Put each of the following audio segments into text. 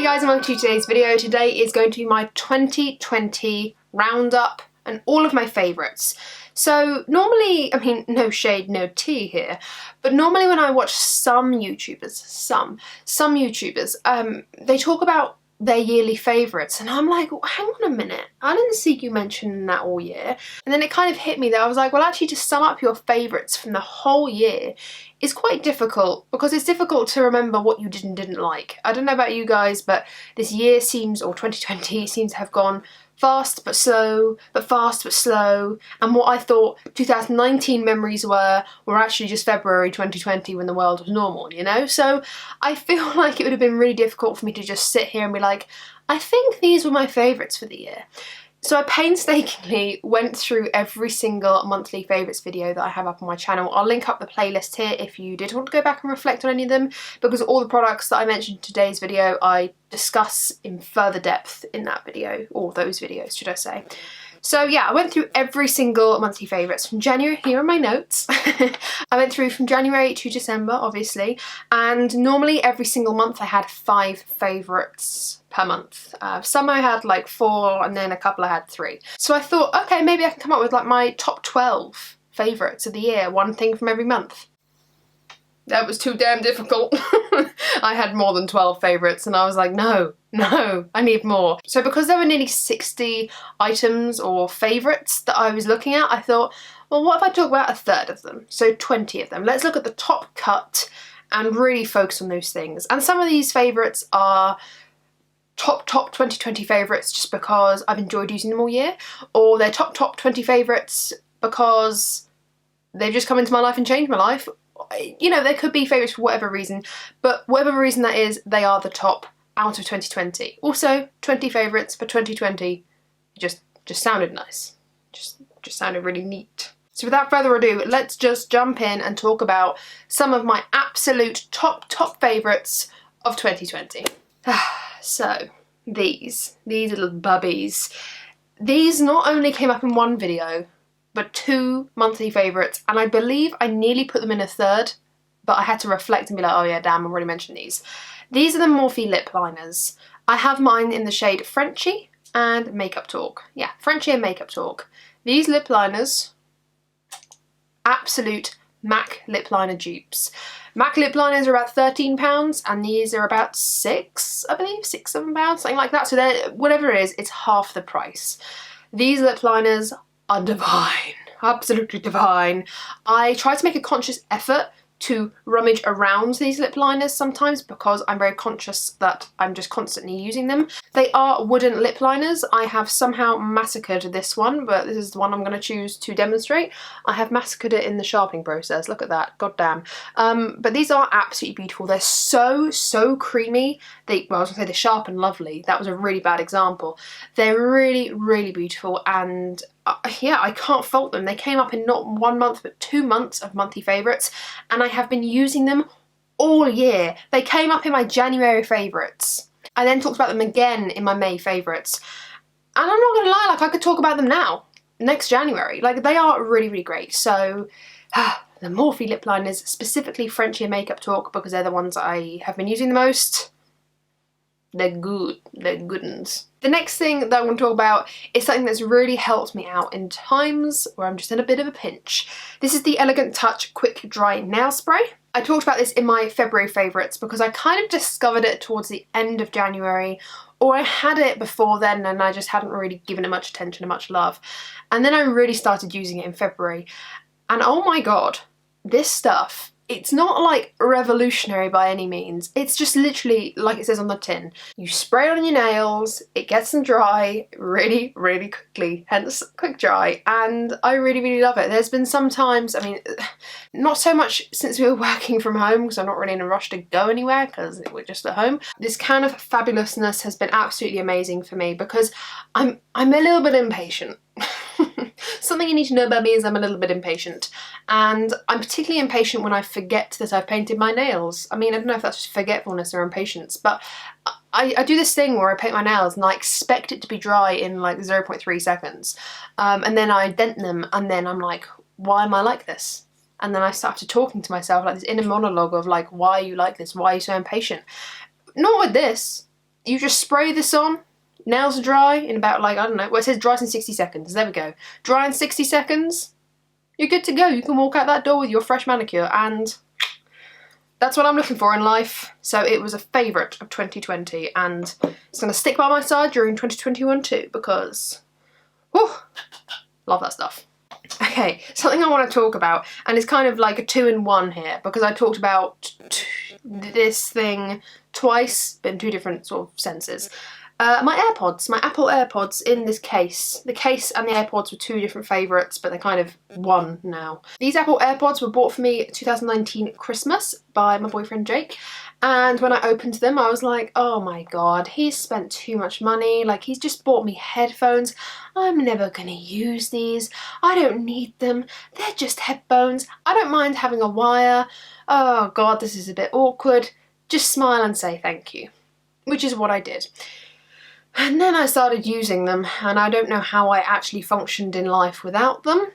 guys and welcome to today's video. Today is going to be my 2020 roundup and all of my favourites. So normally, I mean, no shade, no tea here, but normally when I watch some YouTubers, some YouTubers, they talk about their yearly favourites and I'm like, well, hang on a minute, I didn't see you mentioning that all year. And then it kind of hit me that I was like, well, actually to sum up your favourites from the whole year is quite difficult, because it's difficult to remember what you did and didn't like. I don't know about you guys, but this year seems, or 2020 seems to have gone fast but slow, but fast but slow, and what I thought 2019 memories were actually just February 2020 when the world was normal, you know? So I feel like it would have been really difficult for me to just sit here and be like, I think these were my favourites for the year. So I painstakingly went through every single monthly favourites video that I have up on my channel. I'll link up the playlist here if you did want to go back and reflect on any of them, because all the products that I mentioned in today's video I discuss in further depth in that video, or those videos should I say. So yeah, I went through every single monthly favourites from January. Here are my notes. I went through from January to December, obviously, and normally every single month I had 5 favourites per month. Some I had like 4 and then a couple I had 3. So I thought, okay, maybe I can come up with like my top 12 favourites of the year, one thing from every month. That was too damn difficult. I had more than 12 favourites and I was like, no, I need more. So because there were nearly 60 items or favourites that I was looking at, I thought, well, what if I talk about a third of them? So 20 of them. Let's look at the top cut and really focus on those things. And some of these favourites are top 2020 favourites just because I've enjoyed using them all year, or they're top 20 favourites because they've just come into my life and changed my life. You know, they could be favourites for whatever reason, but whatever reason that is, they are the top out of 2020. Also, 20 favourites for 2020 just sounded nice. Just sounded really neat. So without further ado, let's just jump in and talk about some of my absolute top favourites of 2020. So, these little bubbies. These not only came up in one video, but 2 monthly favourites, and I believe I nearly put them in a third, but I had to reflect and be like, oh yeah, damn, I've already mentioned these. These are the Morphe lip liners. I have mine in the shade Frenchie and Makeup Talk. Yeah, Frenchie and Makeup Talk. These lip liners, absolute MAC lip liner dupes. MAC lip liners are about £13 and these are about 6, I believe, £6, £7, something like that. So they're, whatever it is, it's half the price. These lip liners are divine, absolutely divine. I try to make a conscious effort to rummage around these lip liners sometimes because I'm very conscious that I'm just constantly using them. They are wooden lip liners. I have somehow massacred this one, but this is the one I'm going to choose to demonstrate. I have massacred it in the sharpening process. Look at that, goddamn. But these are absolutely beautiful. They're so creamy. Well, I was going to say they're sharp and lovely. That was a really bad example. They're really beautiful, and yeah, I can't fault them. They came up in not 1 month but 2 months of monthly favourites, and I have been using them all year. They came up in my January favourites. I then talked about them again in my May favourites. And I'm not gonna lie, like I could talk about them now, next January. Like they are really great. So the Morphe lip liners, specifically Frenchie and Makeup Talk, because they're the ones I have been using the most. They're good, they're good uns. The next thing that I want to talk about is something that's really helped me out in times where I'm just in a bit of a pinch. This is the Elegant Touch Quick Dry Nail Spray. I talked about this in my February favourites because I kind of discovered it towards the end of January, or I had it before then and I just hadn't really given it much attention and much love. And then I really started using it in February. And oh my god, this stuff, it's not like revolutionary by any means. It's just literally like it says on the tin. You spray it on your nails, it gets them dry really quickly, hence quick dry, and I really love it. There's been some times, I mean, not so much since we were working from home because I'm not really in a rush to go anywhere because we're just at home. This kind of fabulousness has been absolutely amazing for me because I'm a little bit impatient. Something you need to know about me is I'm a little bit impatient, and I'm particularly impatient when I forget that I've painted my nails. I mean, I don't know if that's just forgetfulness or impatience, but I do this thing where I paint my nails and I expect it to be dry in like 0.3 seconds, and then I dent them and then I'm like, why am I like this? And then I started talking to myself like this inner monologue of like, why are you like this? Why are you so impatient? Not with this. You just spray this on, nails are dry in about like, I don't know, well it says dries in 60 seconds, there we go. Dry in 60 seconds, you're good to go. You can walk out that door with your fresh manicure, and that's what I'm looking for in life. So it was a favourite of 2020, and it's going to stick by my side during 2021 too, because, whew, love that stuff. Okay, something I want to talk about, and it's kind of like a 2-in-1 here, because I talked about this thing twice, but in 2 different sort of senses. My AirPods, my Apple AirPods in this case. The case and the AirPods were 2 different favourites, but they're kind of one now. These Apple AirPods were bought for me 2019 Christmas by my boyfriend Jake, and when I opened them I was like, oh my god, he's spent too much money, like he's just bought me headphones. I'm never gonna use these. I don't need them. They're just headphones. I don't mind having a wire. Oh god, this is a bit awkward. Just smile and say thank you. Which is what I did. And then I started using them, and I don't know how I actually functioned in life without them.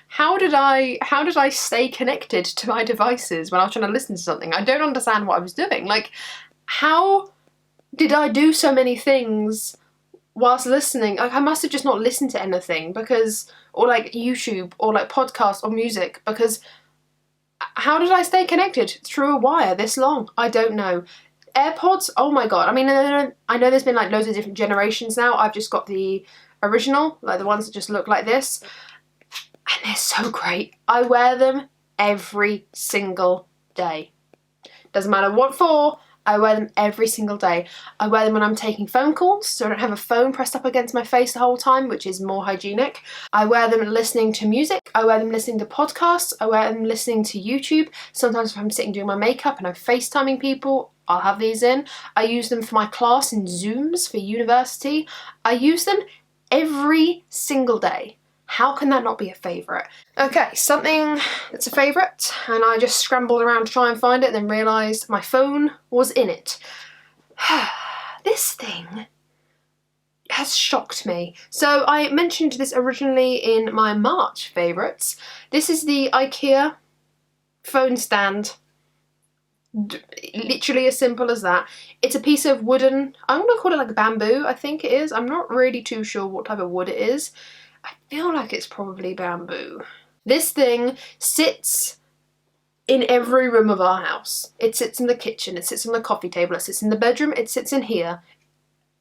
How did I stay connected to my devices when I was trying to listen to something? I don't understand what I was doing. Like, how did I do so many things whilst listening? Like, I must have just not listened to anything, because, or like YouTube, or like podcasts, or music, because how did I stay connected through a wire this long? I don't know. AirPods, oh my god. I mean, I know there's been like loads of different generations now. I've just got the original, like the ones that just look like this. And they're so great. I wear them every single day. Doesn't matter what for, I wear them every single day. I wear them when I'm taking phone calls, so I don't have a phone pressed up against my face the whole time, which is more hygienic. I wear them listening to music. I wear them listening to podcasts. I wear them listening to YouTube. Sometimes if I'm sitting doing my makeup and I'm FaceTiming people, I'll have these in. I use them for my class in Zooms for university. I use them every single day. How can that not be a favourite? Okay, something that's a favourite, and I just scrambled around to try and find it and then realised my phone was in it. This thing has shocked me. So I mentioned this originally in my March favourites. This is the IKEA phone stand. Literally as simple as that. It's a piece of wooden, I'm going to call it like bamboo, I think it is. I'm not really too sure what type of wood it is. I feel like it's probably bamboo. This thing sits in every room of our house. It sits in the kitchen, it sits on the coffee table, it sits in the bedroom, it sits in here,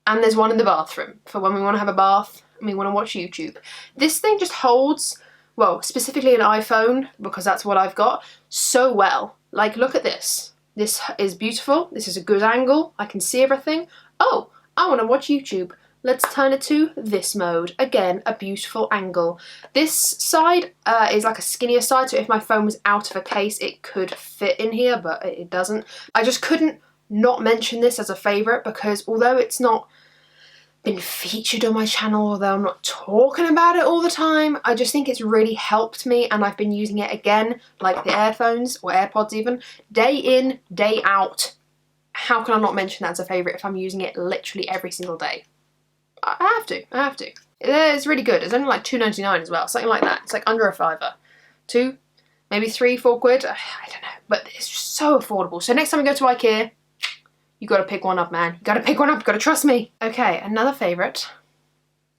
and there's one in the bathroom for when we want to have a bath and we want to watch YouTube. This thing just holds, well, specifically an iPhone, because that's what I've got, so well. Like, look at this. This is beautiful. This is a good angle. I can see everything. Oh, I want to watch YouTube. Let's turn it to this mode. Again, a beautiful angle. This side is like a skinnier side, so if my phone was out of a case, it could fit in here, but it doesn't. I just couldn't not mention this as a favourite, because although it's not been featured on my channel, although I'm not talking about it all the time, I just think it's really helped me, and I've been using it again, like the earphones, or AirPods even, day in, day out. How can I not mention that as a favourite if I'm using it literally every single day? I have to. It's really good. It's only like £2.99 as well, something like that. It's like under a £5. 2, maybe 3, 4 quid. I don't know, but it's just so affordable. So next time you go to IKEA, you gotta pick one up, man. You gotta pick one up, you gotta trust me. Okay, another favourite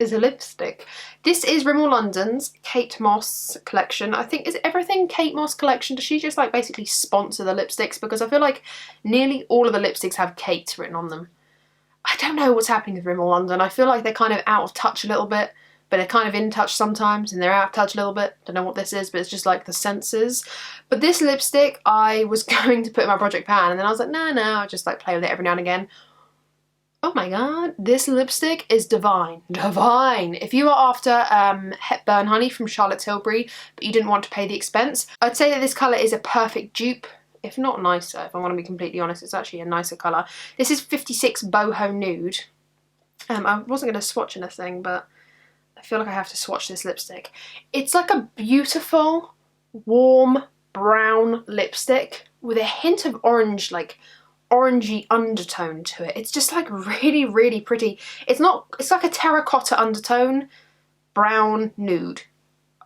is a lipstick. This is Rimmel London's Kate Moss collection. I think, is everything Kate Moss collection? Does she just like basically sponsor the lipsticks? Because I feel like nearly all of the lipsticks have Kate written on them. I don't know what's happening with Rimmel London. I feel like they're kind of out of touch a little bit, but they're kind of in touch sometimes, and they're out of touch a little bit. Don't know what this is, but it's just like the senses. But this lipstick I was going to put in my project pan, and then I was like, no, I'll just like play with it every now and again. Oh my god, this lipstick is divine. Divine! If you are after Hepburn Honey from Charlotte Tilbury, but you didn't want to pay the expense, I'd say that this colour is a perfect dupe. If not nicer, if I want to be completely honest, it's actually a nicer colour. This is 56 Boho Nude. I wasn't going to swatch anything, but I feel like I have to swatch this lipstick. It's like a beautiful, warm, brown lipstick with a hint of orange, like orangey undertone to it. It's just like really, really pretty. It's like a terracotta undertone, brown nude.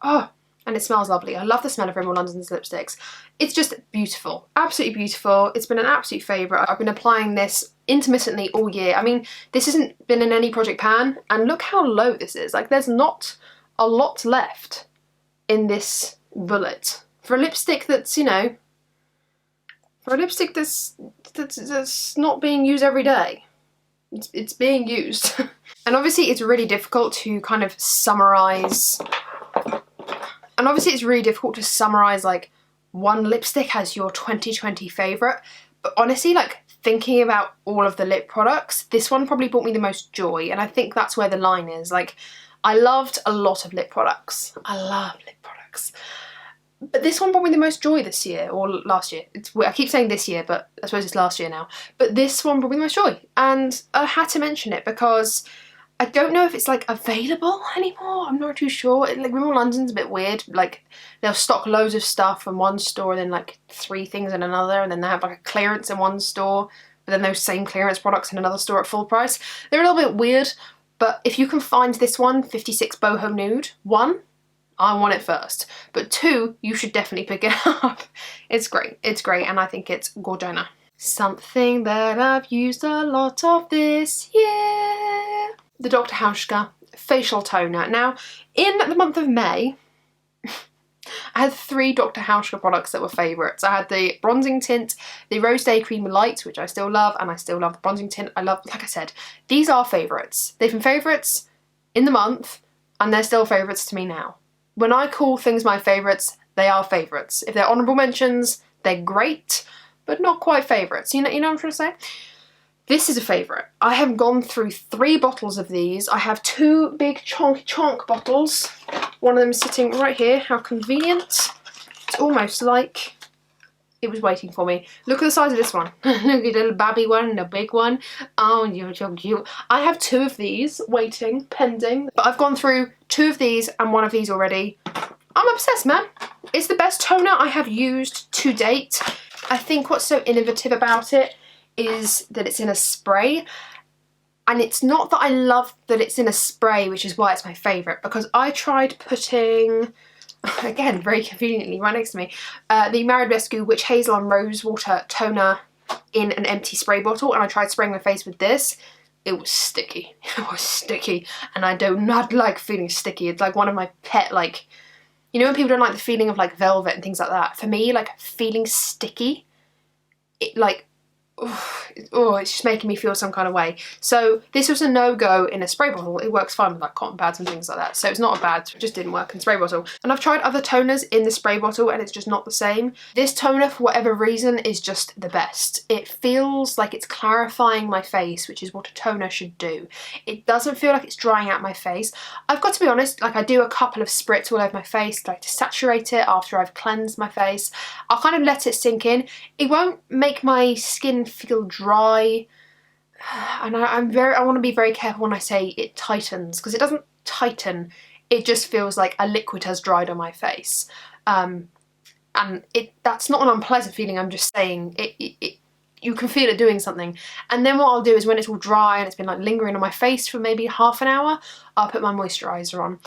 Oh, and it smells lovely. I love the smell of Rimmel London's lipsticks. It's just beautiful, absolutely beautiful. It's been an absolute favourite. I've been applying this intermittently all year. I mean, this hasn't been in any project pan, and look how low this is. Like, there's not a lot left in this bullet. For a lipstick that's, you know, for a lipstick that's not being used every day. It's being used. And obviously it's really difficult to kind of summarise. And obviously it's really difficult to summarise like one lipstick as your 2020 favourite. But honestly, like thinking about all of the lip products, this one probably brought me the most joy. And I think that's where the line is. Like, I loved a lot of lip products. I love lip products. But this one brought me the most joy this year, or last year. I keep saying this year, but I suppose it's last year now. But this one brought me the most joy. And I had to mention it because I don't know if it's like available anymore. I'm not too sure. Like, Rimmel London's a bit weird. Like, they'll stock loads of stuff from one store and then like 3 things in another, and then they have like a clearance in one store, but then those same clearance products in another store at full price. They're a little bit weird, but if you can find this one, 56 Boho Nude, 1, I want it first, but 2, you should definitely pick it up. It's great, and I think it's gorgona. Something that I've used a lot of this year. The Dr. Hauschka Facial Toner. Now, in the month of May, I had 3 Dr. Hauschka products that were favourites. I had the bronzing tint, the Rose Day Cream Light, which I still love, and I still love the bronzing tint. I love, like I said, these are favourites. They've been favourites in the month, and they're still favourites to me now. When I call things my favourites, they are favourites. If they're honourable mentions, they're great, but not quite favourites. You know what I'm trying to say? This is a favourite. I have gone through 3 bottles of these. I have 2 big chonk bottles. One of them is sitting right here. How convenient. It's almost like it was waiting for me. Look at the size of this one. Look at the little babby one and a big one. Oh, you're so cute. I have 2 of these waiting, pending. But I've gone through 2 of these and 1 of these already. I'm obsessed, man. It's the best toner I have used to date. I think what's so innovative about it is that it's in a spray. And it's not that I love that it's in a spray, which is why it's my favourite, because I tried putting, again, very conveniently right next to me, the Marie Lescaut Witch Hazel and Rosewater toner in an empty spray bottle, and I tried spraying my face with this. It was sticky. It was sticky, and I do not like feeling sticky. It's like one of my pet, like, you know when people don't like the feeling of like velvet and things like that? For me, like feeling sticky, it like, it's just making me feel some kind of way. So this was a no-go in a spray bottle. It works fine with like cotton pads and things like that. So it's not a bad, it just didn't work in spray bottle. And I've tried other toners in the spray bottle and it's just not the same. This toner, for whatever reason, is just the best. It feels like it's clarifying my face, which is what a toner should do. It doesn't feel like it's drying out my face. I've got to be honest, like I do a couple of spritz all over my face, like to saturate it after I've cleansed my face. I'll kind of let it sink in. It won't make my skin feel dry, and I want to be very careful when I say it tightens, because it doesn't tighten, it just feels like a liquid has dried on my face, and that's not an unpleasant feeling. I'm just saying you can feel it doing something. And then what I'll do is when it's all dry and it's been like lingering on my face for maybe half an hour, I'll put my moisturiser on.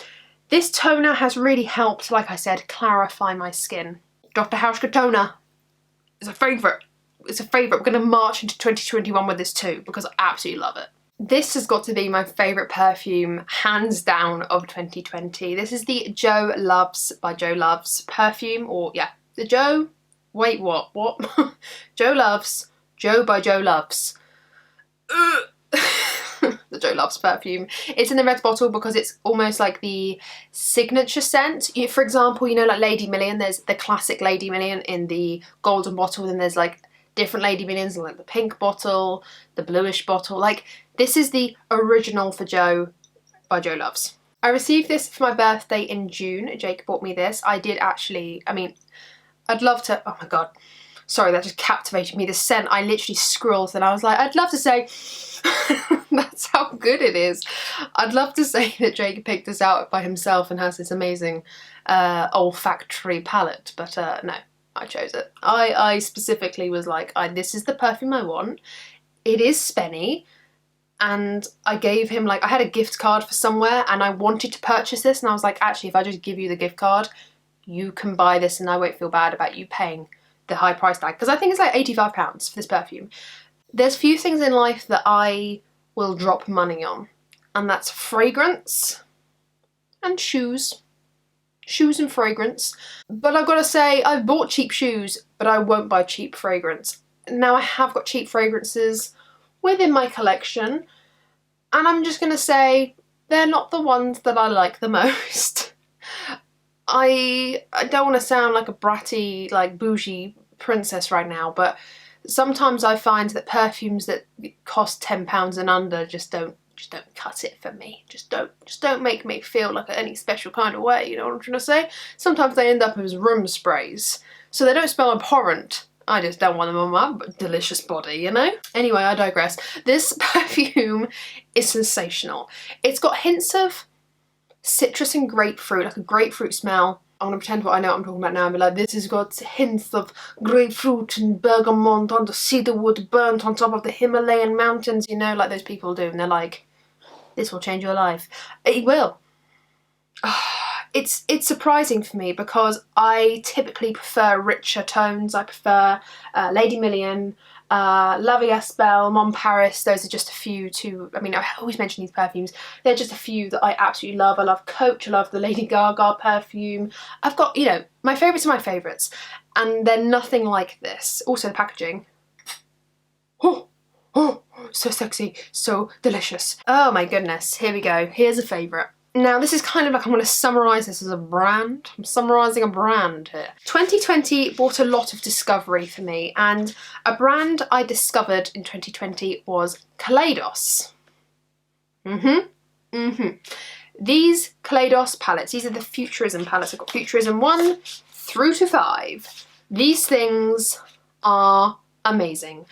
This toner has really helped, like I said, clarify my skin. Dr. Hauschka toner is a favourite. It's a favourite. We're going to march into 2021 with this too, because I absolutely love it. This has got to be my favourite perfume, hands down, of 2020. This is the Joe Loves by Joe Loves perfume, or yeah, the Joe, wait, what? Joe Loves, Joe by Joe Loves. The Joe Loves perfume. It's in the red bottle because it's almost like the signature scent. For example, you know, like Lady Million, there's the classic Lady Million in the golden bottle, then there's like different Lady Millions, like the pink bottle, the bluish bottle. Like, this is the original for Joe by Joe Loves. I received this for my birthday in June. Jake bought me this. I did actually, I mean, I'd love to, oh my god, sorry, that just captivated me. The scent, I literally scrolled and I was like, I'd love to say, that's how good it is. I'd love to say that Jake picked this out by himself and has this amazing olfactory palette, but no. I chose it. I specifically was like, this is the perfume I want. It is spenny, and I gave him, like, I had a gift card for somewhere and I wanted to purchase this, and I was like, actually, if I just give you the gift card, you can buy this and I won't feel bad about you paying the high price tag, because I think it's like £85 for this perfume. There's few things in life that I will drop money on, and that's fragrance and shoes. Shoes and fragrance. But I've got to say, I've bought cheap shoes, but I won't buy cheap fragrance. Now I have got cheap fragrances within my collection, and I'm just going to say they're not the ones that I like the most. I don't want to sound like a bratty, like bougie princess right now, but sometimes I find that perfumes that cost £10 and under just don't cut it for me. Just don't make me feel like any special kind of way, you know what I'm trying to say? Sometimes they end up as room sprays, so they don't smell abhorrent. I just don't want them on my delicious body, you know? Anyway, I digress. This perfume is sensational. It's got hints of citrus and grapefruit, like a grapefruit smell. I'm gonna pretend what I know what I'm talking about now and be like, this has got hints of grapefruit and bergamot on the cedar wood burnt on top of the Himalayan mountains, you know, like those people do, and they're like, this will change your life. It will. It's surprising for me because I typically prefer richer tones. I prefer Lady Million, La Vie Espelle, Mon Paris. Those are just a few to, I mean, I always mention these perfumes. They're just a few that I absolutely love. I love Coach, I love the Lady Gaga perfume. I've got, you know, my favourites are my favourites, and they're nothing like this. Also the packaging. Oh, so sexy, so delicious. Oh my goodness, here we go. Here's a favourite. Now this is kind of like, I'm going to summarise this as a brand. I'm summarising a brand here. 2020 brought a lot of discovery for me, and a brand I discovered in 2020 was Kaleidos. These Kaleidos palettes, these are the Futurism palettes. I've got Futurism 1 through to 5. These things are amazing.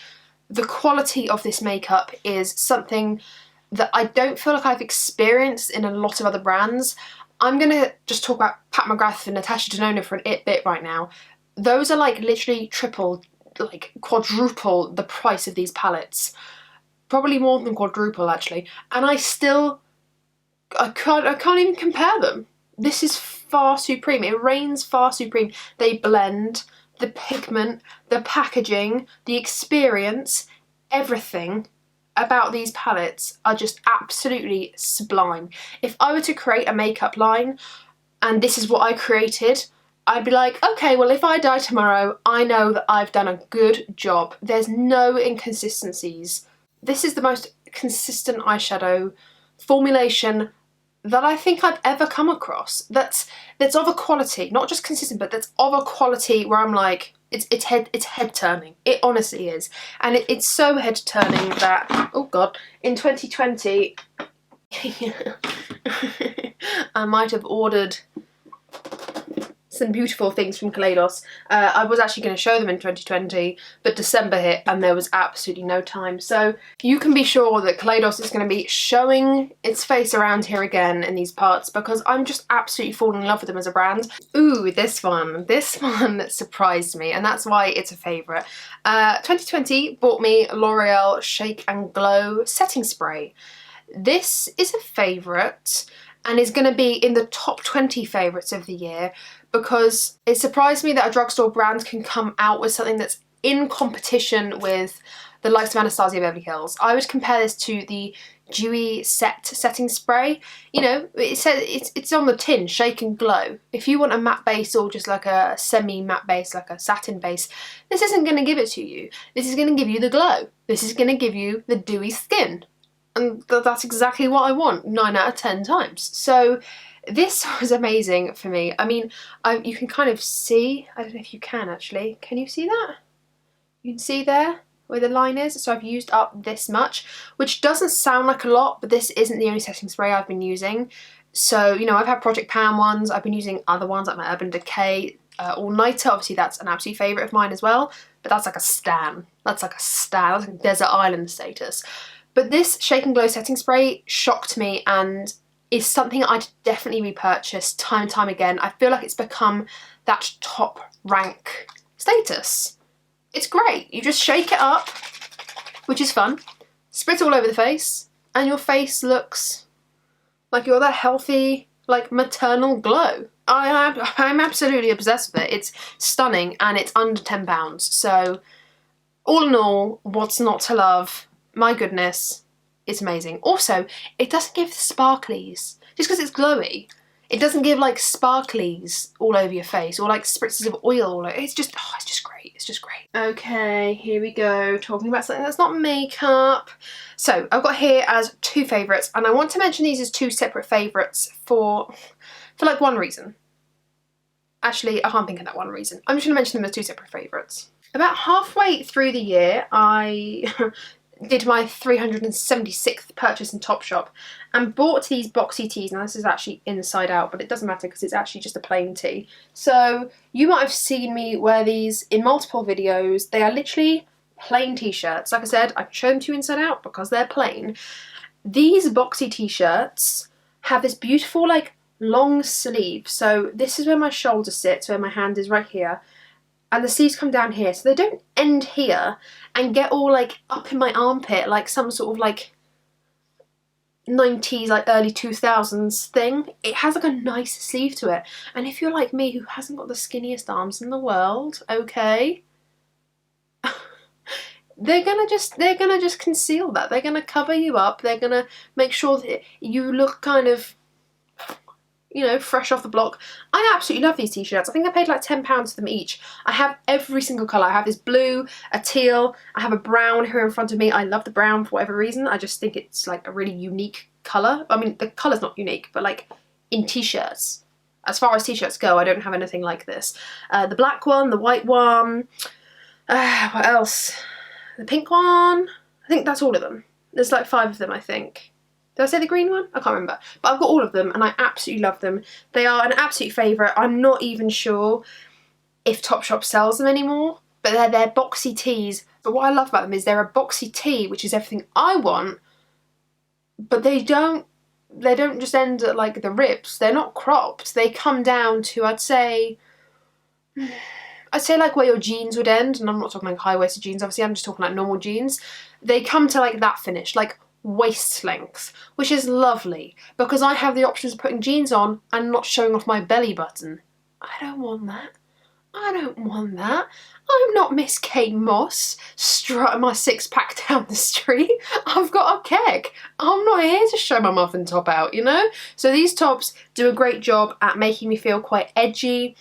The quality of this makeup is something that I don't feel like I've experienced in a lot of other brands. I'm going to just talk about Pat McGrath and Natasha Denona for a bit right now. Those are like literally triple, like quadruple the price of these palettes. Probably more than quadruple actually. And I can't even compare them. This is far supreme. It reigns far supreme. They blend, the pigment, the packaging, the experience, everything about these palettes are just absolutely sublime. If I were to create a makeup line and this is what I created, I'd be like, okay, well if I die tomorrow, I know that I've done a good job. There's no inconsistencies. This is the most consistent eyeshadow formulation that I think I've ever come across. That's of a quality, not just consistent, but that's of a quality where I'm like, it's head turning. It honestly is, and it's so head turning that, oh god, in 2020 I might have ordered some beautiful things from Kaleidos. I was actually going to show them in 2020, but December hit and there was absolutely no time. So you can be sure that Kaleidos is going to be showing its face around here again in these parts, because I'm just absolutely falling in love with them as a brand. Ooh, this one surprised me, and that's why it's a favourite. 2020 bought me L'Oreal Shake and Glow Setting Spray. This is a favourite and is going to be in the top 20 favourites of the year, because it surprised me that a drugstore brand can come out with something that's in competition with the likes of Anastasia Beverly Hills. I would compare this to the Dewy setting spray. You know, it says it's on the tin, Shake and Glow. If you want a matte base or just like a semi-matte base, like a satin base, this isn't going to give it to you. This is going to give you the glow. This is going to give you the dewy skin. And that's exactly what I want 9 out of 10 times. So this was amazing for me. I mean, you can kind of see, I don't know if you can actually, can you see that? You can see there where the line is. So I've used up this much, which doesn't sound like a lot, but this isn't the only setting spray I've been using. So, you know, I've had Project Pam ones, I've been using other ones like my Urban Decay All Nighter. Obviously that's an absolute favourite of mine as well, but that's like a stan. That's like a stan, that's like desert island status. But this Shake and Glow setting spray shocked me and is something I'd definitely repurchase time and time again. I feel like it's become that top rank status. It's great. You just shake it up, which is fun, spritz all over the face, and your face looks like you're that healthy, like maternal glow. I'm absolutely obsessed with it. It's stunning and it's under £10. So all in all, what's not to love? My goodness, it's amazing. Also, it doesn't give sparklies. Just because it's glowy, it doesn't give like sparklies all over your face or like spritzes of oil all over. It's just great. It's just great. Okay, here we go. Talking about something that's not makeup. So I've got here as 2 favourites, and I want to mention these as 2 separate favourites for like one reason. Actually, I can't think of that one reason. I'm just going to mention them as 2 separate favourites. About halfway through the year, I did my 376th purchase in Topshop and bought these boxy tees. Now this is actually inside out, but it doesn't matter because it's actually just a plain tee. So you might have seen me wear these in multiple videos. They are literally plain t-shirts. Like I said, I can show them to you inside out because they're plain. These boxy t-shirts have this beautiful like long sleeve. So this is where my shoulder sits, where my hand is right here. And the sleeves come down here, so they don't end here and get all like up in my armpit like some sort of like 90s, like early 2000s thing. It has like a nice sleeve to it. And if you're like me who hasn't got the skinniest arms in the world, okay, they're gonna just conceal that. They're gonna cover you up. They're gonna make sure that you look kind of, you know, fresh off the block. I absolutely love these t-shirts. I think I paid like £10 for them each. I have every single colour. I have this blue, a teal, I have a brown here in front of me. I love the brown for whatever reason. I just think it's like a really unique colour. I mean, the colour's not unique, but like in t-shirts. As far as t-shirts go, I don't have anything like this. The black one, the white one, what else? The pink one. I think that's all of them. There's like 5 of them, I think. Did I say the green one? I can't remember. But I've got all of them and I absolutely love them. They are an absolute favourite. I'm not even sure if Topshop sells them anymore, but they're boxy tees. But what I love about them is they're a boxy tee, which is everything I want, but they don't just end at like the ribs. They're not cropped. They come down to, I'd say like where your jeans would end, and I'm not talking like high-waisted jeans, obviously, I'm just talking like normal jeans. They come to like that finish, like waist length, which is lovely because I have the options of putting jeans on and not showing off my belly button. I don't want that. I don't want that. I'm not Miss Kate Moss strutting my 6-pack down the street. I've got a keg. I'm not here to show my muffin top out, you know? So these tops do a great job at making me feel quite edgy.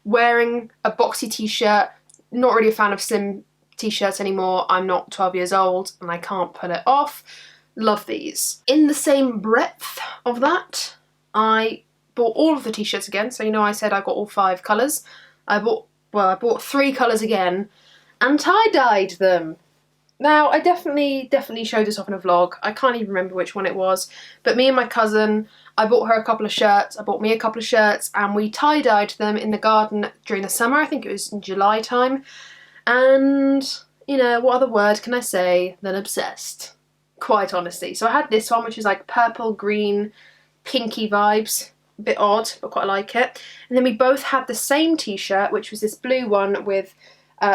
Wearing a boxy t-shirt, not really a fan of slim t-shirts anymore. I'm not 12 years old and I can't pull it off. Love these. In the same breadth of that, I bought all of the t-shirts again. So you know I said I got all 5 colours. I bought 3 colours again and tie-dyed them. Now I definitely showed this off in a vlog. I can't even remember which one it was, but me and my cousin, I bought her a couple of shirts, I bought me a couple of shirts, and we tie-dyed them in the garden during the summer. I think it was in July time. And, you know, what other word can I say than obsessed? Quite honestly. So I had this one, which is like purple, green, pinky vibes. A bit odd, but quite like it. And then we both had the same t-shirt, which was this blue one with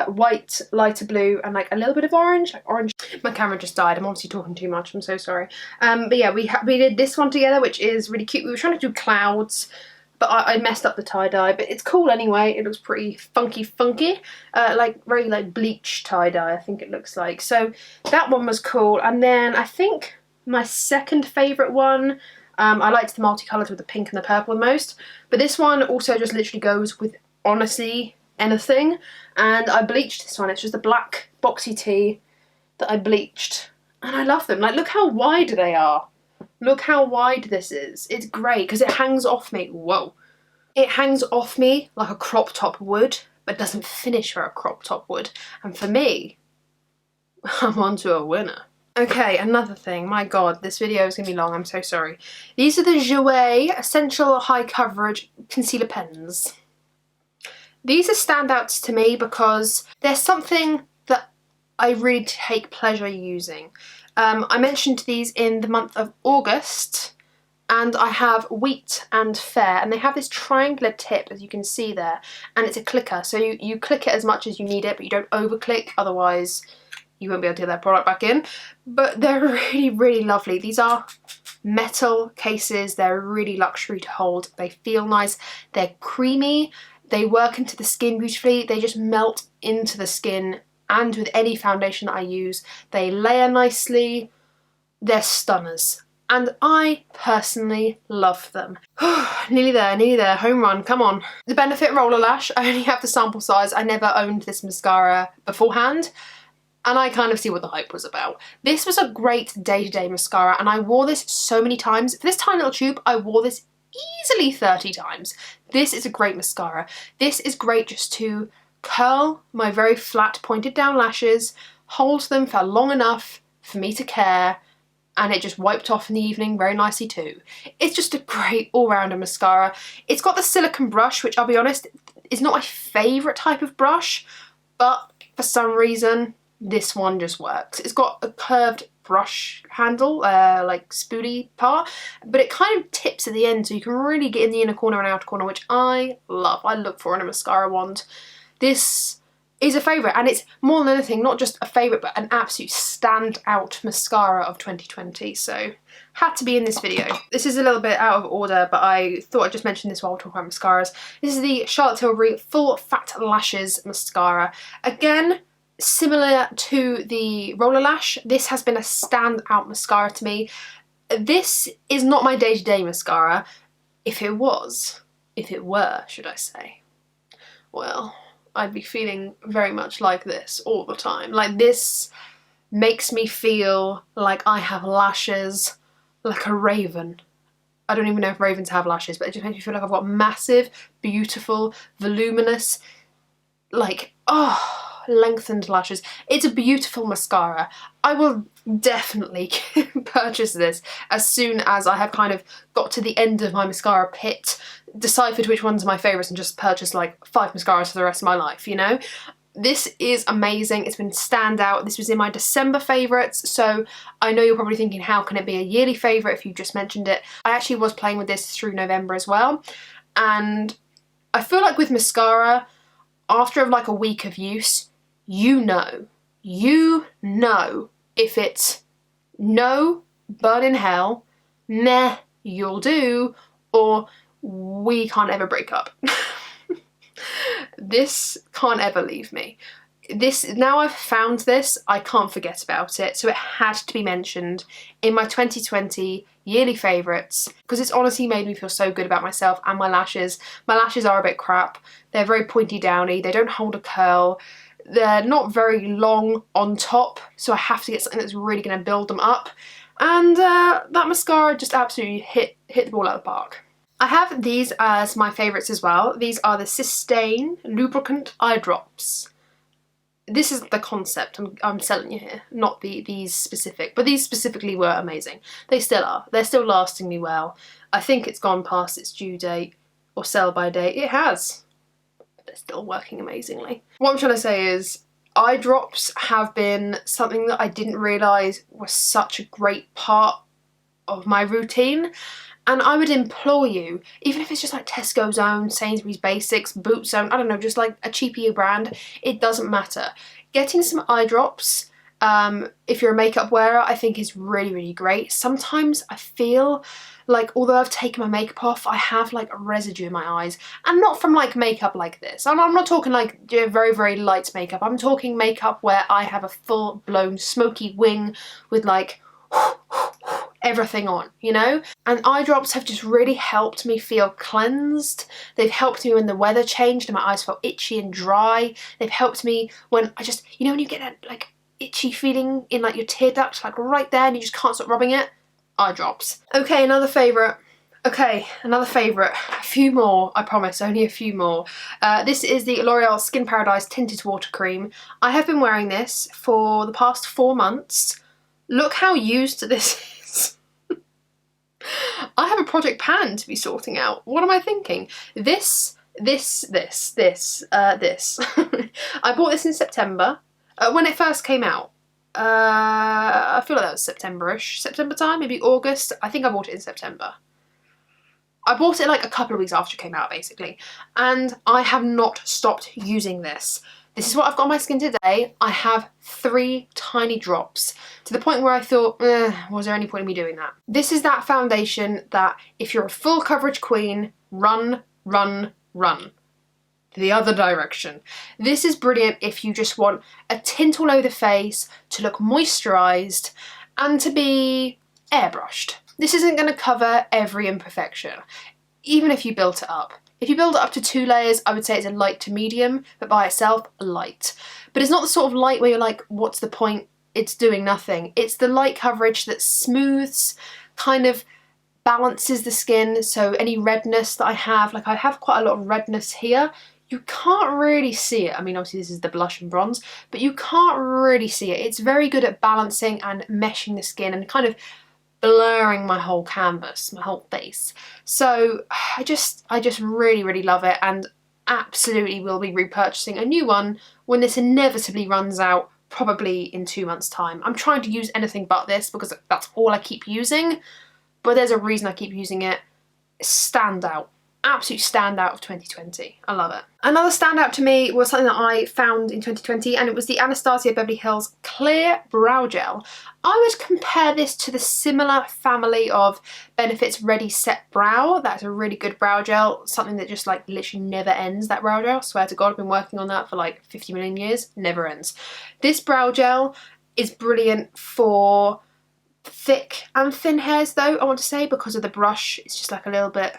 white, lighter blue, and like a little bit of orange. Like orange. My camera just died. I'm obviously talking too much. I'm so sorry. But yeah, we did this one together, which is really cute. We were trying to do clouds, but I messed up the tie-dye, but it's cool anyway. It looks pretty funky, like very like bleach tie-dye, I think it looks like. So that one was cool. And then I think my second favourite one, I liked the multicoloured with the pink and the purple the most, but this one also just literally goes with honestly anything. And I bleached this one. It's just a black boxy tee that I bleached, and I love them. Like, look how wide they are. Look how wide this is. It's great because it hangs off me. Whoa. It hangs off me like a crop top would, but doesn't finish where a crop top would. And for me, I'm onto a winner. Okay, another thing. My god, this video is going to be long. I'm so sorry. These are the Jouer Essential High Coverage Concealer Pens. These are standouts to me because there's something that I really take pleasure using. I mentioned these in the month of August, and I have Wheat and Fair, and they have this triangular tip, as you can see there, and it's a clicker. So you click it as much as you need it, but you don't over click, otherwise you won't be able to get that product back in. But they're really, really lovely. These are metal cases. They're really luxury to hold. They feel nice. They're creamy. They work into the skin beautifully. They just melt into the skin, and with any foundation that I use, they layer nicely. They're stunners. And I personally love them. Nearly there, home run, come on. The Benefit Roller Lash, I only have the sample size. I never owned this mascara beforehand, and I kind of see what the hype was about. This was a great day-to-day mascara, and I wore this so many times. For this tiny little tube, I wore this easily 30 times. This is a great mascara. This is great just to curl my very flat, pointed down lashes, hold them for long enough for me to care, and it just wiped off in the evening very nicely too. It's just a great all-rounder mascara. It's got the silicone brush, which I'll be honest, is not my favourite type of brush, but for some reason, this one just works. It's got a curved brush handle, like spoolie part, but it kind of tips at the end so you can really get in the inner corner and outer corner, which I love. I look for in a mascara wand. This is a favourite, and it's more than anything not just a favourite but an absolute standout mascara of 2020, so had to be in this video. This is a little bit out of order, but I thought I'd just mention this while we're talking about mascaras. This is the Charlotte Tilbury Full Fat Lashes mascara. Again, similar to the Roller Lash, this has been a standout mascara to me. This is not my day-to-day mascara. If it were, should I say, well, I'd be feeling very much like this all the time. Like, this makes me feel like I have lashes like a raven. I don't even know if ravens have lashes, but it just makes me feel like I've got massive, beautiful, voluminous, like, oh, lengthened lashes. It's a beautiful mascara. I will definitely purchase this as soon as I have kind of got to the end of my mascara pit, deciphered which ones are my favourites, and just purchase like 5 mascaras for the rest of my life, you know? This is amazing. It's been standout. This was in my December favourites, so I know you're probably thinking, how can it be a yearly favourite if you just mentioned it? I actually was playing with this through November as well, and I feel like with mascara, after like a week of use, you know if it's no, burn in hell, meh, you'll do, or we can't ever break up. This can't ever leave me. Now I've found this, I can't forget about it, so it had to be mentioned in my 2020 yearly favourites, because it's honestly made me feel so good about myself and my lashes. My lashes are a bit crap. They're very pointy downy, they don't hold a curl, they're not very long on top, so I have to get something that's really going to build them up, and that mascara just absolutely hit the ball out of the park. I have these as my favourites as well. These are the Sustain Lubricant Eye Drops. This is the concept I'm selling you here, not these specific, but these specifically were amazing. They still are. They're still lasting me well. I think it's gone past its due date or sell by date. It has. But they're still working amazingly. What I'm trying to say is, eye drops have been something that I didn't realise was such a great part of my routine. And I would implore you, even if it's just like Tesco's Own, Sainsbury's Basics, Boots Own, I don't know, just like a cheaper brand, it doesn't matter. Getting some eye drops, if you're a makeup wearer, I think is really, really great. Sometimes I feel like, although I've taken my makeup off, I have like a residue in my eyes. And not from like makeup like this. I'm not talking like very, very light makeup. I'm talking makeup where I have a full-blown smoky wing with like everything on, you know? And eye drops have just really helped me feel cleansed. They've helped me when the weather changed and my eyes felt itchy and dry. They've helped me when I just, you know, when you get that like itchy feeling in like your tear duct, like right there, and you just can't stop rubbing it? Eye drops. Okay, another favourite. A few more, I promise, only a few more. This is the L'Oreal Skin Paradise Tinted Water Cream. I have been wearing this for the past 4 months. Look how used this is. I have a Project Pan to be sorting out. What am I thinking? This. I bought this in September, when it first came out. I feel like that was September-ish. September time, maybe August. I think I bought it in September. I bought it like a couple of weeks after it came out, basically. And I have not stopped using this. This is what I've got on my skin today. I have 3 tiny drops to the point where I thought, was there any point in me doing that? This is that foundation that if you're a full coverage queen, run, run, run. The other direction. This is brilliant if you just want a tint all over the face, to look moisturised and to be airbrushed. This isn't going to cover every imperfection, even if you built it up. If you build it up to 2 layers, I would say it's a light to medium, but by itself, light. But it's not the sort of light where you're like, what's the point? It's doing nothing. It's the light coverage that smooths, kind of balances the skin, so any redness that I have, like I have quite a lot of redness here, you can't really see it. I mean, obviously this is the blush and bronze, but you can't really see it. It's very good at balancing and meshing the skin and kind of blurring my whole canvas, my whole face. So I just really, really love it, and absolutely will be repurchasing a new one when this inevitably runs out, probably in 2 months' time. I'm trying to use anything but this because that's all I keep using, but there's a reason I keep using it. Standout. Absolute standout of 2020. I love it. Another standout to me was something that I found in 2020, and it was the Anastasia Beverly Hills Clear Brow Gel. I would compare this to the similar family of Benefit's Ready Set Brow. That's a really good brow gel, something that just like literally never ends, that brow gel. Swear to God, I've been working on that for like 50 million years, never ends. This brow gel is brilliant for thick and thin hairs though, I want to say, because of the brush. It's just like a little bit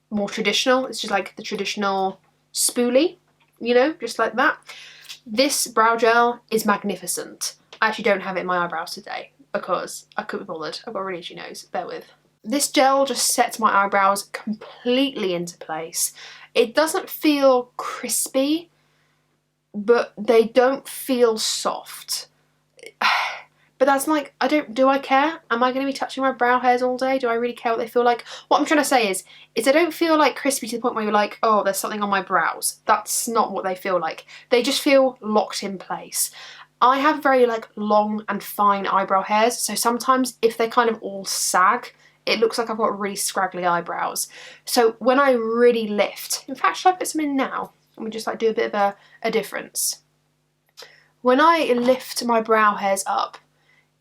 more traditional. It's just like the traditional spoolie, you know, just like that. This brow gel is magnificent. I actually don't have it in my eyebrows today because I couldn't be bothered. I've got a really itchy nose, bear with. This gel just sets my eyebrows completely into place. It doesn't feel crispy, but they don't feel soft. But that's like, do I care? Am I going to be touching my brow hairs all day? Do I really care what they feel like? What I'm trying to say is they don't feel like crispy to the point where you're like, oh, there's something on my brows. That's not what they feel like. They just feel locked in place. I have very like long and fine eyebrow hairs, so sometimes if they kind of all sag, it looks like I've got really scraggly eyebrows. So when I really lift, in fact, should I put some in now? Let me just like do a bit of a difference. When I lift my brow hairs up,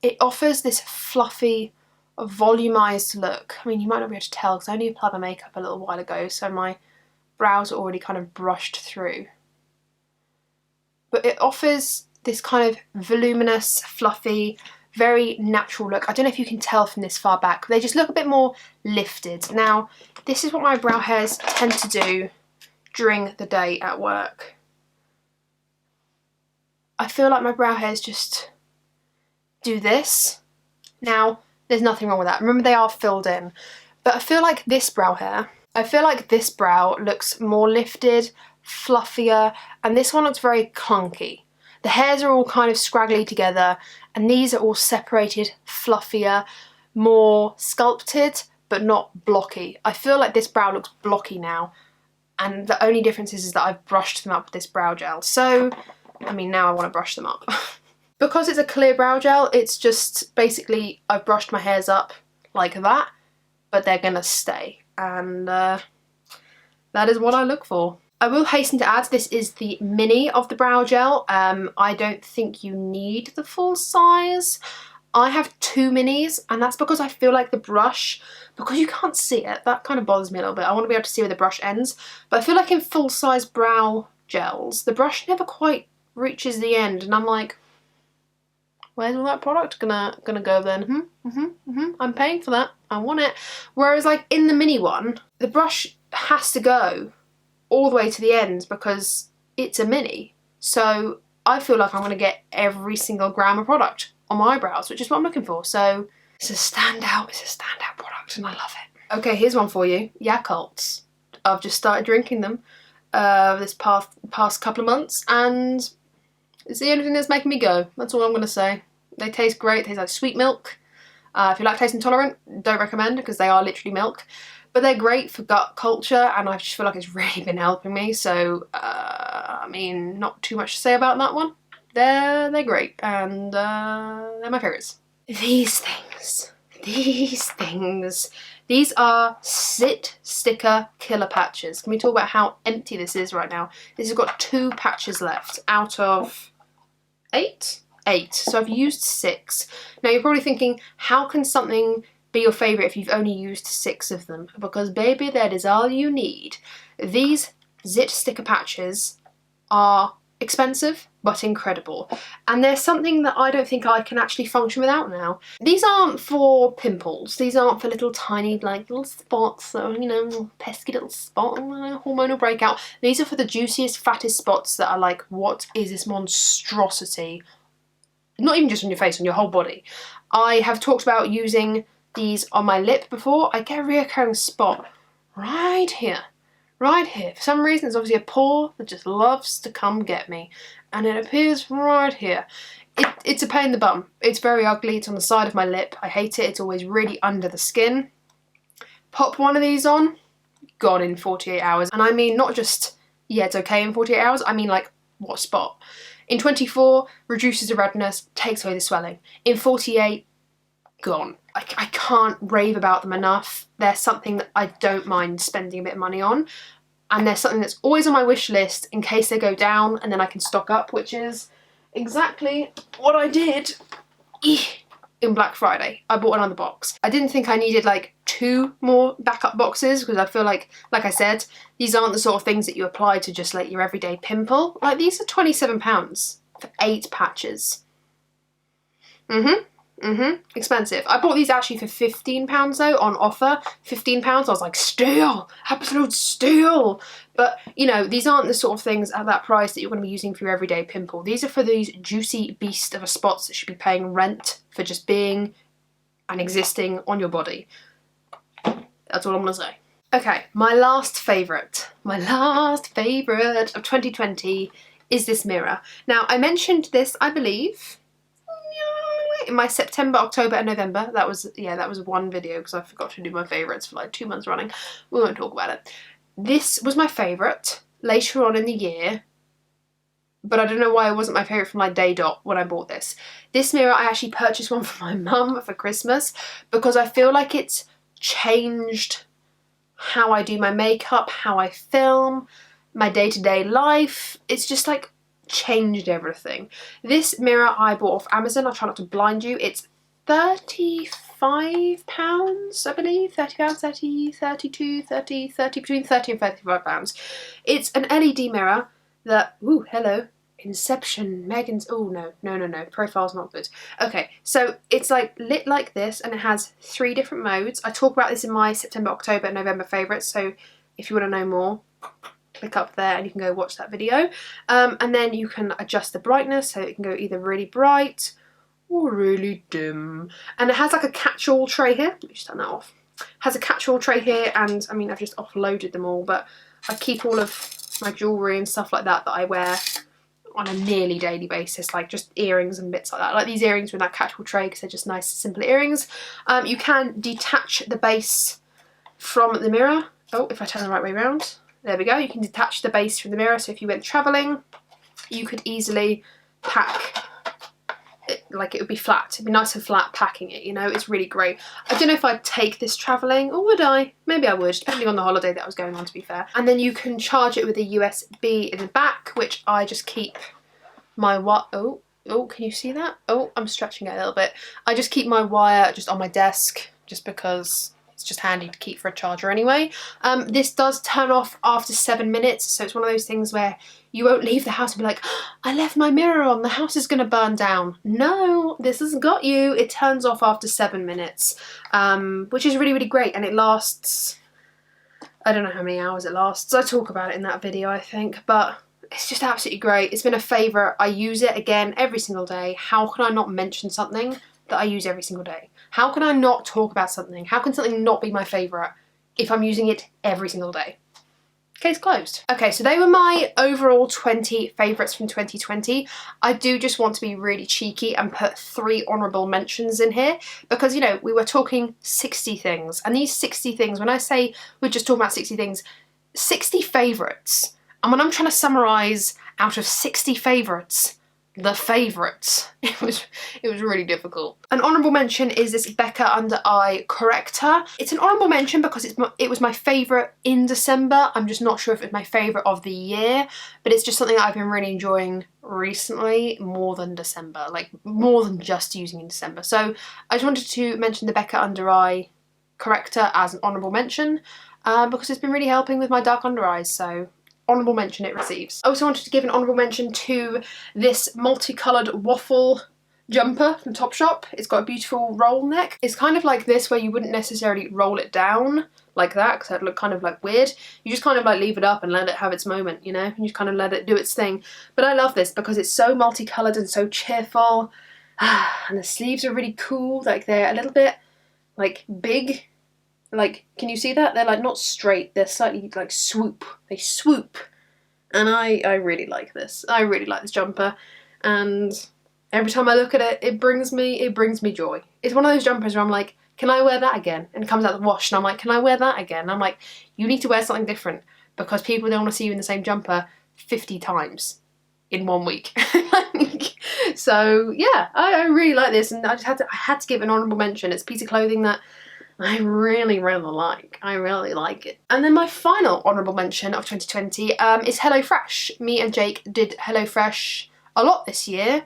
it offers this fluffy, volumized look. I mean, you might not be able to tell because I only applied my makeup a little while ago, so my brows are already kind of brushed through. But it offers this kind of voluminous, fluffy, very natural look. I don't know if you can tell from this far back, but they just look a bit more lifted. Now, this is what my brow hairs tend to do during the day at work. I feel like my brow hairs just do this. Now, there's nothing wrong with that. Remember, they are filled in. But I feel like this brow looks more lifted, fluffier, and this one looks very clunky. The hairs are all kind of scraggly together, and these are all separated, fluffier, more sculpted, but not blocky. I feel like this brow looks blocky now, and the only difference is that I've brushed them up with this brow gel. So, I mean, now I want to brush them up. Because it's a clear brow gel, it's just basically I've brushed my hairs up like that, but they're gonna stay, and that is what I look for. I will hasten to add, this is the mini of the brow gel. I don't think you need the full size. I have 2 minis, and that's because I feel like the brush, because you can't see it, that kind of bothers me a little bit. I want to be able to see where the brush ends, but I feel like in full size brow gels, the brush never quite reaches the end, and I'm like, where's all that product gonna go then? I'm paying for that. I want it. Whereas like in the mini one, the brush has to go all the way to the end because it's a mini. So I feel like I'm gonna get every single gram of product on my eyebrows, which is what I'm looking for. So it's a standout product and I love it. Okay, here's one for you. Yakults. I've just started drinking them this past couple of months, and it's the only thing that's making me go. That's all I'm going to say. They taste great. They taste like sweet milk. If you're lactose intolerant, don't recommend because they are literally milk. But they're great for gut culture, and I just feel like it's really been helping me. So, I mean, not too much to say about that one. They're great, and they're my favourites. These things These are Zit Sticker Killer Patches. Can we talk about how empty this is right now? This has got 2 patches left out of 8? 8. So I've used 6. Now you're probably thinking, how can something be your favourite if you've only used 6 of them? Because baby, that is all you need. These Zit Sticker Patches are expensive but incredible, and there's something that I don't think I can actually function without now. These aren't for pimples, these aren't for little tiny like little spots, so you know, pesky little spot, hormonal breakout. These are for the juiciest, fattest spots that are like, what is this monstrosity? Not even just on your face, on your whole body. I have talked about using these on my lip before. I get a reoccurring spot right here. Right here. For some reason, there's obviously a pore that just loves to come get me. And it appears right here. It's a pain in the bum. It's very ugly. It's on the side of my lip. I hate it. It's always really under the skin. Pop one of these on, gone in 48 hours. And I mean not just, yeah, it's okay in 48 hours. I mean like, what spot? In 24, reduces the redness, takes away the swelling. In 48, gone. I can't rave about them enough. They're something that I don't mind spending a bit of money on, and they're something that's always on my wish list in case they go down and then I can stock up, which is exactly what I did in Black Friday. I bought another box. I didn't think I needed like 2 more backup boxes because I feel like I said, these aren't the sort of things that you apply to just like your everyday pimple. Like these are £27 for 8 patches. Expensive. I bought these actually for £15 though, on offer. £15, I was like, steal! Absolute steal! But, you know, these aren't the sort of things at that price that you're going to be using for your everyday pimple. These are for these juicy beast of a spots that should be paying rent for just being and existing on your body. That's all I'm going to say. Okay, my last favourite of 2020 is this mirror. Now, I mentioned this, I believe, in my September, October and November. That was one video because I forgot to do my favourites for like 2 months running. We won't talk about it. This was my favourite later on in the year, but I don't know why it wasn't my favourite from like day dot when I bought this. This mirror, I actually purchased one for my mum for Christmas because I feel like it's changed how I do my makeup, how I film, my day-to-day life. It's just like changed everything. This mirror I bought off Amazon. I'll try not to blind you. It's £35, I believe. £30, 30, 32, 30, 30, between 30 and £35. It's an LED mirror that, ooh, hello, Inception, Megan's, oh no, profile's not good. Okay, so it's like lit like this and it has 3 different modes. I talk about this in my September, October and November favourites, so if you want to know more, click up there and you can go watch that video. And then you can adjust the brightness so it can go either really bright or really dim. And it has like a catch-all tray here. Let me just turn that off. It has a catch-all tray here, and I mean I've just offloaded them all, but I keep all of my jewellery and stuff like that I wear on a nearly daily basis, like just earrings and bits like that. Like these earrings with that catch-all tray because they're just nice, simple earrings. You can detach the base from the mirror. Oh, if I turn the right way around. There we go, you can detach the base from the mirror, so if you went travelling, you could easily pack it, like it would be flat. It'd be nice and flat packing it, you know, it's really great. I don't know if I'd take this travelling, or would I? Maybe I would, depending on the holiday that I was going on, to be fair. And then you can charge it with a USB in the back, which I just keep my oh, can you see that? Oh, I'm stretching it a little bit. I just keep my wire just on my desk, just because it's just handy to keep for a charger anyway. This does turn off after 7 minutes, so it's one of those things where you won't leave the house and be like, oh, I left my mirror on, the house is going to burn down. No, this has got you. It turns off after 7 minutes, which is really, really great, and it lasts, I don't know how many hours it lasts. I talk about it in that video, I think, but it's just absolutely great. It's been a favourite. I use it again every single day. How can I not mention something that I use every single day? How can I not talk about something? How can something not be my favourite if I'm using it every single day? Case closed. Okay, so they were my overall 20 favourites from 2020. I do just want to be really cheeky and put 3 honourable mentions in here because, you know, we were talking 60 things, and these 60 things, when I say we're just talking about 60 things, 60 favourites. And when I'm trying to summarise out of 60 favourites, the favourites. It was really difficult. An honourable mention is this Becca Under Eye Corrector. It's an honourable mention because it was my favourite in December. I'm just not sure if it's my favourite of the year, but it's just something I've been really enjoying recently, more than December, like more than just using in December. So I just wanted to mention the Becca Under Eye Corrector as an honourable mention because it's been really helping with my dark under eyes, so honourable mention it receives. I also wanted to give an honourable mention to this multicoloured waffle jumper from Topshop. It's got a beautiful roll neck. It's kind of like this, where you wouldn't necessarily roll it down like that because that'd look kind of like weird. You just kind of like leave it up and let it have its moment, you know, and you just kind of let it do its thing. But I love this because it's so multicoloured and so cheerful, and the sleeves are really cool. Like they're a little bit like big. Like, can you see that? They're like not straight, they're slightly like swoop. They swoop. And I really like this. I really like this jumper. And every time I look at it, it brings me joy. It's one of those jumpers where I'm like, can I wear that again? And it comes out the wash and I'm like, can I wear that again? And I'm like, you need to wear something different because people don't want to see you in the same jumper 50 times in 1 week. So yeah, I really like this, and I had to give an honourable mention. It's a piece of clothing that I really like. I really like it. And then my final honourable mention of 2020 is HelloFresh. Me and Jake did HelloFresh a lot this year.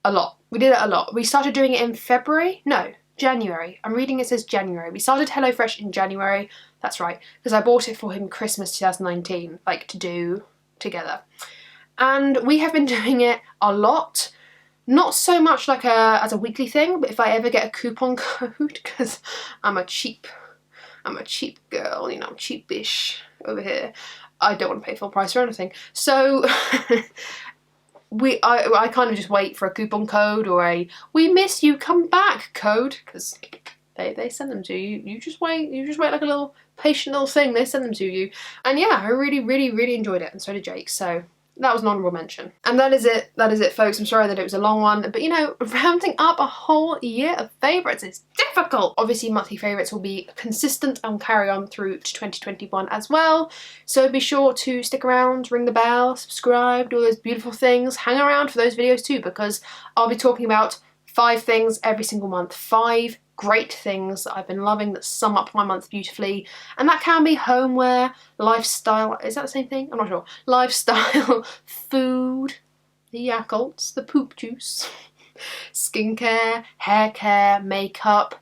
A lot. We did it a lot. We started doing it in February? No, January. I'm reading it says January. We started HelloFresh in January. That's right, because I bought it for him Christmas 2019, like to do together. And we have been doing it a lot. Not so much like as a weekly thing, but if I ever get a coupon code, because I'm a cheap girl, you know, I'm cheapish over here. I don't want to pay full price for anything. So I kind of just wait for a coupon code or a "we miss you, come back" code, because they send them to you. You just wait like a little patient little thing. They send them to you. And yeah, I really enjoyed it, and so did Jake. So that was an honourable mention. And that is it, folks. I'm sorry that it was a long one, but you know, rounding up a whole year of favourites is difficult. Obviously, monthly favourites will be consistent and carry on through to 2021 as well. So be sure to stick around, ring the bell, subscribe, do all those beautiful things. Hang around for those videos too, because I'll be talking about 5 things every single month. 5 great things that I've been loving that sum up my month beautifully, and that can be homeware, lifestyle, is that the same thing? I'm not sure. Lifestyle, food, the Yakults, the poop juice, skincare, hair care, makeup,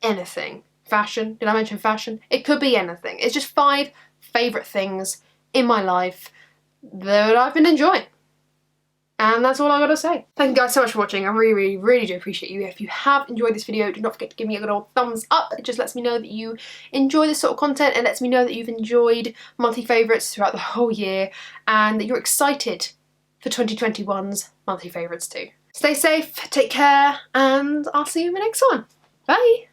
anything. Fashion, did I mention fashion? It could be anything. It's just 5 favourite things in my life that I've been enjoying. And that's all I gotta say. Thank you guys so much for watching. I really do appreciate you. If you have enjoyed this video, do not forget to give me a good old thumbs up. It just lets me know that you enjoy this sort of content and lets me know that you've enjoyed monthly favourites throughout the whole year and that you're excited for 2021's monthly favourites too. Stay safe, take care, and I'll see you in the next one. Bye!